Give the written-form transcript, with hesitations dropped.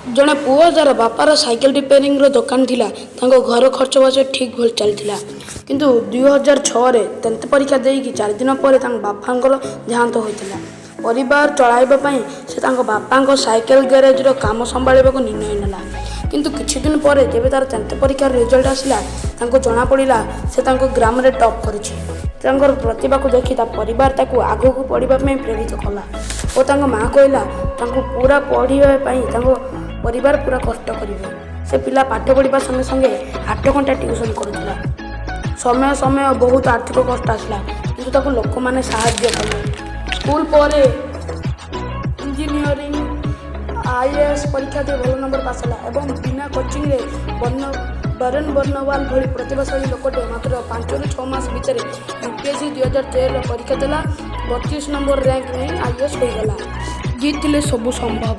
ଜଣେ ପୁଅ ଯାର ବାପାର ସାଇକେଲ ରିପେୟାରିଂର ଦୋକାନ ଥିଲା ତାଙ୍କ ଘର ଖର୍ଚ୍ଚ ବାର୍ଚ୍ଚ ଠିକ୍ ଭଲ ଚାଲିଥିଲା। କିନ୍ତୁ 2006ରେ 10th ପରୀକ୍ଷା ଦେଇକି 4 ଦିନ ପରେ ତାଙ୍କ ବାପାଙ୍କର ଦେହାନ୍ତ ହୋଇଥିଲା। ପରିବାର ଚଳାଇବା ପାଇଁ ସେ ତାଙ୍କ ବାପାଙ୍କ ସାଇକେଲ ଗ୍ୟାରେଜର କାମ ସମ୍ଭାଳିବାକୁ ନିର୍ଣ୍ଣୟ ନେଲା। କିନ୍ତୁ କିଛି ଦିନ ପରେ ଯେବେ ତାର 10th ପରୀକ୍ଷାର ରେଜଲ୍ଟ ଆସିଲା ତାଙ୍କୁ ଜଣାପଡ଼ିଲା ସେ ତାଙ୍କ ଗ୍ରାମରେ ଟପ୍ କରିଛି। ତାଙ୍କର ପ୍ରତିଭାକୁ ଦେଖି ତା ପରିବାର ତାକୁ ଆଗକୁ ପଢ଼ିବା ପାଇଁ ପ୍ରେରିତ କଲା ଓ ତାଙ୍କ ମାଆ କହିଲା ତାଙ୍କୁ ପୁରା ପଢ଼ିବା ପାଇଁ ତାଙ୍କ ପରିବାର ପୁରା କଷ୍ଟ କରିବ। ସେ ପିଲା ପାଠ ପଢ଼ିବା ସଙ୍ଗେ ସଙ୍ଗେ 8 ଘଣ୍ଟା ଟ୍ୟୁସନ୍ କରୁଥିଲା। ସମୟ ବହୁତ ଆର୍ଥିକ କଷ୍ଟ ଆସିଲା କିନ୍ତୁ ତାକୁ ଲୋକମାନେ ସାହାଯ୍ୟ କଲେ। ସ୍କୁଲ ପରେ ଇଞ୍ଜିନିୟରିଂ IAS ପରୀକ୍ଷା ଦେଇ ଭଲ ନମ୍ବର ପାସ୍ ହେଲା ଏବଂ ବିନା କୋଚିଂରେ ବରେନ୍ ବର୍ଣ୍ଣୱାଲ ଭଳି ପ୍ରତିଭାଶାଳୀ ଲୋକଟେ ମାତ୍ର 5ରୁ 6 ମାସ ଭିତରେ UPSC 2013ର ପରୀକ୍ଷା ଦେଲା। 32 ନମ୍ବର ର୍ୟାଙ୍କ ନେଇ IAS ହୋଇଗଲା। ଜିତିଲେ ସବୁ ସମ୍ଭବ।